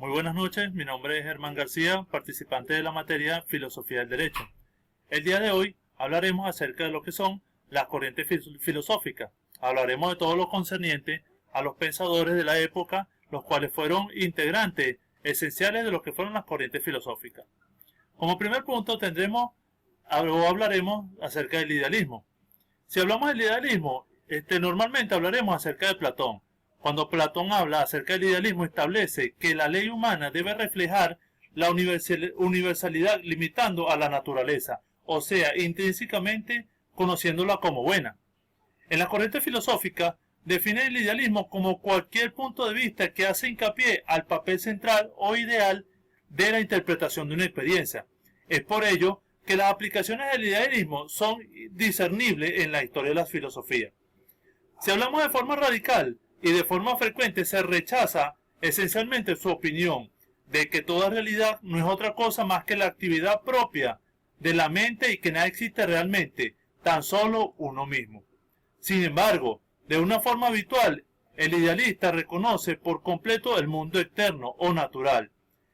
Muy buenas noches, mi nombre es Germán García, participante de la materia Filosofía del Derecho. El día de hoy hablaremos acerca de lo que son las corrientes filosóficas. Hablaremos de todo lo concerniente a los pensadores de la época, los cuales fueron integrantes esenciales de lo que fueron las corrientes filosóficas. Como primer punto hablaremos acerca del idealismo. Si hablamos del idealismo, normalmente hablaremos acerca de Platón. Cuando Platón habla acerca del idealismo, establece que la ley humana debe reflejar la universalidad limitando a la naturaleza, o sea, intrínsecamente conociéndola como buena. En la corriente filosófica, define el idealismo como cualquier punto de vista que hace hincapié al papel central o ideal de la interpretación de una experiencia. Es por ello que las aplicaciones del idealismo son discernibles en la historia de la filosofía. Si hablamos de forma radical y de forma frecuente, se rechaza esencialmente su opinión de que toda realidad no es otra cosa más que la actividad propia de la mente y que nada existe realmente, tan solo uno mismo. Sin embargo, de una forma habitual, el idealista reconoce por completo el mundo externo o natural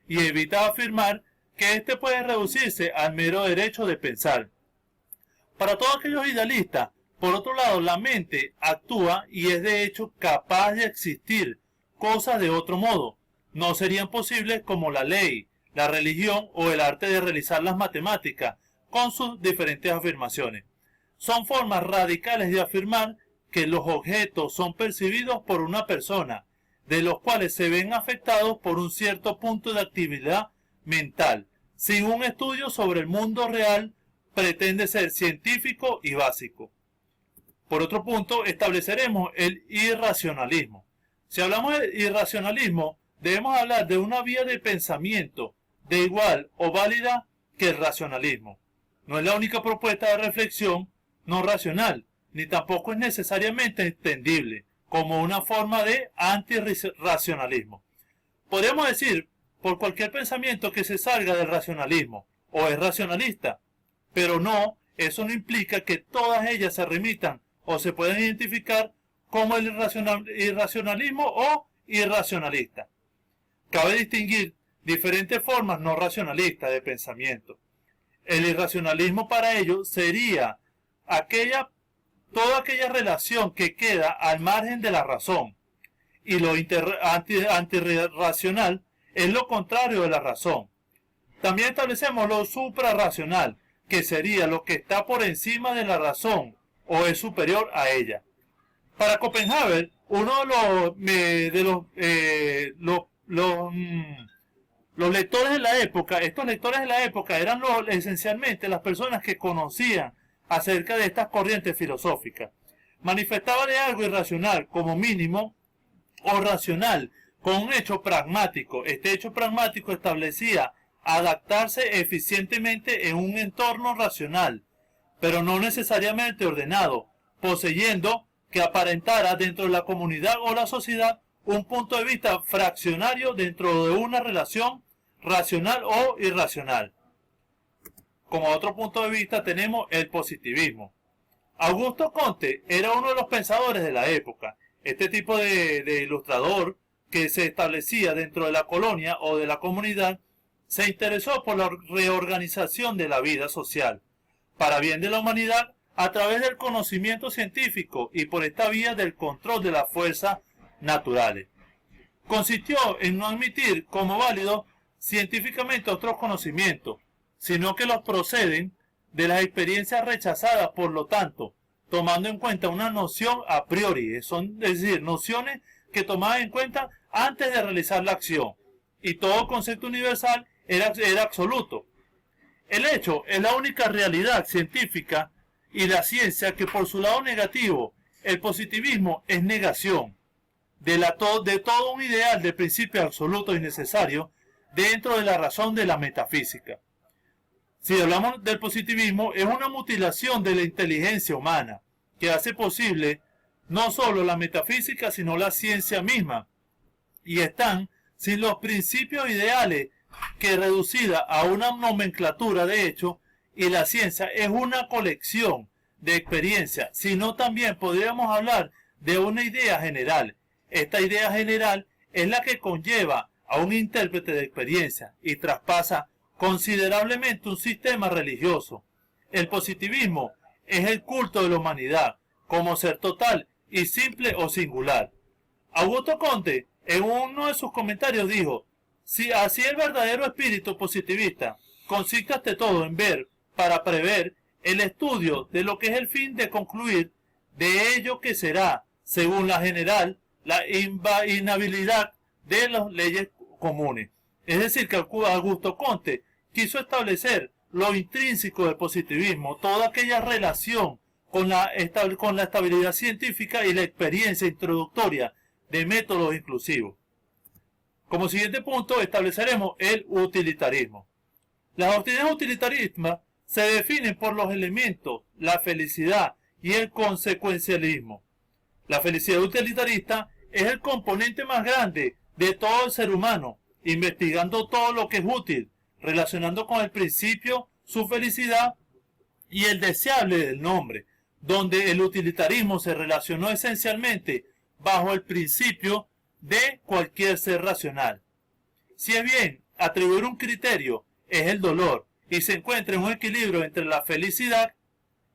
y evita afirmar que éste puede reducirse al mero derecho de pensar. Para todos aquellos idealistas, por otro lado, la mente actúa y es de hecho capaz de existir cosas de otro modo. No serían posibles como la ley, la religión o el arte de realizar las matemáticas, con sus diferentes afirmaciones. Son formas radicales de afirmar que los objetos son percibidos por una persona, de los cuales se ven afectados por un cierto punto de actividad mental, sin un estudio sobre el mundo real, pretende ser científico y básico. Por otro punto, estableceremos el irracionalismo. Si hablamos de irracionalismo, debemos hablar de una vía de pensamiento de igual o válida que el racionalismo. No es la única propuesta de reflexión no racional, ni tampoco es necesariamente entendible como una forma de antirracionalismo. Podríamos decir por cualquier pensamiento que se salga del racionalismo o es racionalista, pero no, eso no implica que todas ellas se remitan o se pueden identificar como el irracionalismo o irracionalista. Cabe distinguir diferentes formas no racionalistas de pensamiento. El irracionalismo para ello sería toda aquella relación que queda al margen de la razón, y lo antirracional es lo contrario de la razón. También establecemos lo suprarracional, que sería lo que está por encima de la razón o es superior a ella. Para Schopenhauer, uno de los lectores de la época, estos lectores de la época eran esencialmente las personas que conocían acerca de estas corrientes filosóficas. Manifestaba de algo irracional como mínimo o racional con un hecho pragmático. Este hecho pragmático establecía adaptarse eficientemente en un entorno racional, pero no necesariamente ordenado, poseyendo que aparentara dentro de la comunidad o la sociedad un punto de vista fraccionario dentro de una relación racional o irracional. Como otro punto de vista tenemos el positivismo. Augusto Comte era uno de los pensadores de la época. Este tipo de ilustrador que se establecía dentro de la colonia o de la comunidad se interesó por la reorganización de la vida social para bien de la humanidad a través del conocimiento científico y por esta vía del control de las fuerzas naturales. Consistió en no admitir como válidos científicamente otros conocimientos, sino que los proceden de las experiencias rechazadas, por lo tanto, tomando en cuenta una noción a priori, es decir, nociones que tomaban en cuenta antes de realizar la acción, y todo concepto universal era absoluto. El hecho es la única realidad científica y la ciencia que por su lado negativo, el positivismo es negación de todo un ideal de principio absoluto y necesario dentro de la razón de la metafísica. Si hablamos del positivismo, es una mutilación de la inteligencia humana que hace posible no solo la metafísica sino la ciencia misma, y están sin los principios ideales que reducida a una nomenclatura de hecho, y la ciencia es una colección de experiencias, sino también podríamos hablar de una idea general. Esta idea general es la que conlleva a un intérprete de experiencia y traspasa considerablemente un sistema religioso. El positivismo es el culto de la humanidad como ser total y simple o singular. Augusto Comte, en uno de sus comentarios, dijo: si así el verdadero espíritu positivista consiste ante todo en ver para prever el estudio de lo que es el fin de concluir de ello que será, según la general, la inviolabilidad de las leyes comunes. Es decir, que Augusto Comte quiso establecer lo intrínseco del positivismo, toda aquella relación con la estabilidad científica y la experiencia introductoria de métodos inclusivos. Como siguiente punto estableceremos el utilitarismo. Las doctrinas utilitaristas se definen por los elementos, la felicidad y el consecuencialismo. La felicidad utilitarista es el componente más grande de todo el ser humano, investigando todo lo que es útil, relacionando con el principio su felicidad y el deseable del nombre, donde el utilitarismo se relacionó esencialmente bajo el principio de cualquier ser racional. Si es bien, atribuir un criterio es el dolor y se encuentra en un equilibrio entre la felicidad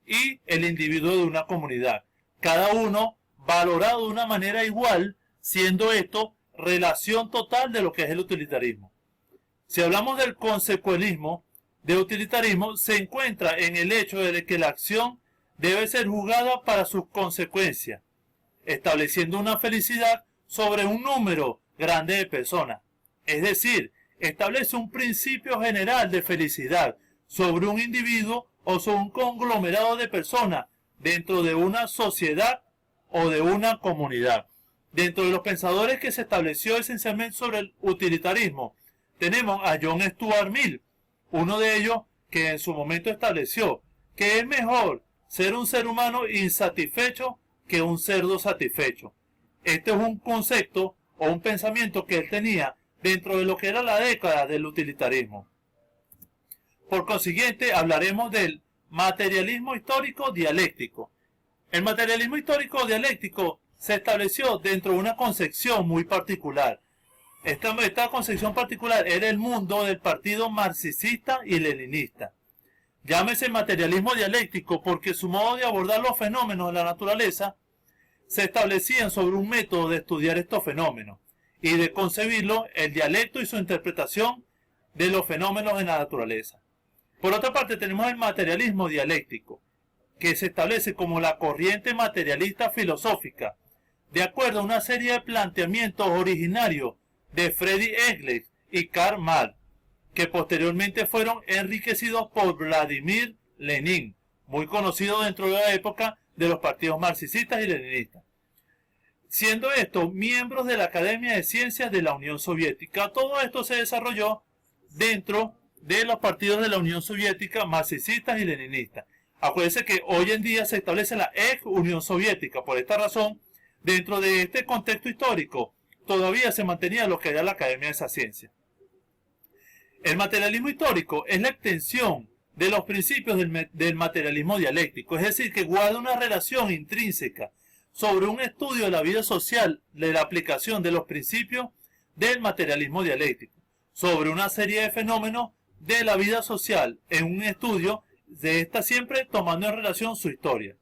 y el individuo de una comunidad, cada uno valorado de una manera igual, siendo esto relación total de lo que es el utilitarismo. Si hablamos del consecuencialismo, de utilitarismo, se encuentra en el hecho de que la acción debe ser juzgada para sus consecuencias, estableciendo una felicidad sobre un número grande de personas. Es decir, establece un principio general de felicidad sobre un individuo o sobre un conglomerado de personas dentro de una sociedad o de una comunidad. Dentro de los pensadores que se estableció esencialmente sobre el utilitarismo, tenemos a John Stuart Mill, uno de ellos que en su momento estableció que es mejor ser un ser humano insatisfecho que un cerdo satisfecho. Este es un concepto o un pensamiento que él tenía dentro de lo que era la década del utilitarismo. Por consiguiente, hablaremos del materialismo histórico dialéctico. El materialismo histórico dialéctico se estableció dentro de una concepción muy particular. Esta concepción particular era el mundo del partido marxista y leninista. Llámese materialismo dialéctico porque su modo de abordar los fenómenos de la naturaleza se establecían sobre un método de estudiar estos fenómenos y de concebirlo, el dialecto y su interpretación de los fenómenos de la naturaleza. Por otra parte, tenemos el materialismo dialéctico, que se establece como la corriente materialista filosófica, de acuerdo a una serie de planteamientos originarios de Friedrich Engels y Karl Marx, que posteriormente fueron enriquecidos por Vladimir Lenin, muy conocido dentro de la época de los partidos marxistas y leninistas. Siendo estos miembros de la Academia de Ciencias de la Unión Soviética, todo esto se desarrolló dentro de los partidos de la Unión Soviética marxistas y leninistas. Acuérdense que hoy en día se establece la ex Unión Soviética. Por esta razón, dentro de este contexto histórico, todavía se mantenía lo que era la Academia de esa ciencia. El materialismo histórico es la extensión de los principios del materialismo dialéctico, es decir, que guarda una relación intrínseca sobre un estudio de la vida social, de la aplicación de los principios del materialismo dialéctico, sobre una serie de fenómenos de la vida social, en un estudio de esta siempre tomando en relación su historia.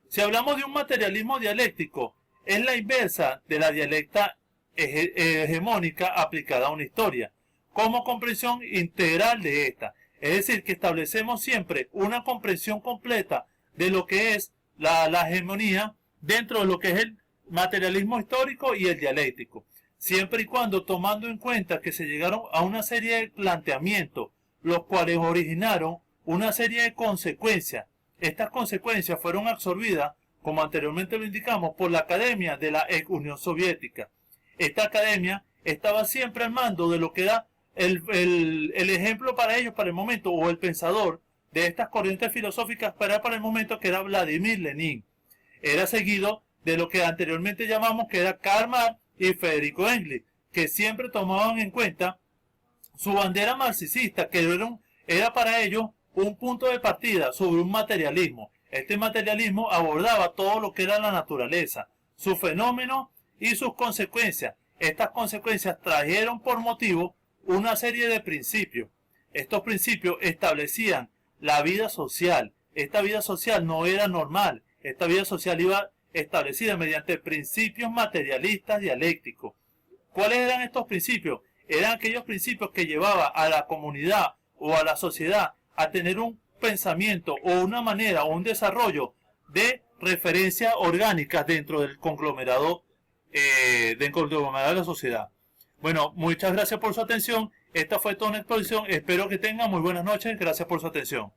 Si hablamos de un materialismo dialéctico, es la inversa de la dialecta hegemónica aplicada a una historia, como comprensión integral de esta. Es decir, que establecemos siempre una comprensión completa de lo que es la hegemonía dentro de lo que es el materialismo histórico y el dialéctico, siempre y cuando tomando en cuenta que se llegaron a una serie de planteamientos, los cuales originaron una serie de consecuencias. Estas consecuencias fueron absorbidas, como anteriormente lo indicamos, por la Academia de la ex Unión Soviética. Esta academia estaba siempre al mando de lo que era el ejemplo para ellos, para el momento, o el pensador de estas corrientes filosóficas para el momento, que era Vladimir Lenin. Era seguido de lo que anteriormente llamamos que era Karl Marx y Federico Engels, que siempre tomaban en cuenta su bandera marxista, que era para ellos un punto de partida sobre un materialismo. Este materialismo abordaba todo lo que era la naturaleza, sus fenómenos y sus consecuencias, Estas consecuencias trajeron por motivo una serie de principios. Estos principios establecían la vida social. Esta vida social no era normal. Esta vida social iba establecida mediante principios materialistas dialécticos. ¿Cuáles eran estos principios? Eran aquellos principios que llevaban a la comunidad o a la sociedad a tener un pensamiento o una manera o un desarrollo de referencia orgánica dentro del conglomerado, de la sociedad. Bueno, muchas gracias por su atención. Esta fue toda una exposición. Espero que tengan muy buenas noches. Gracias por su atención.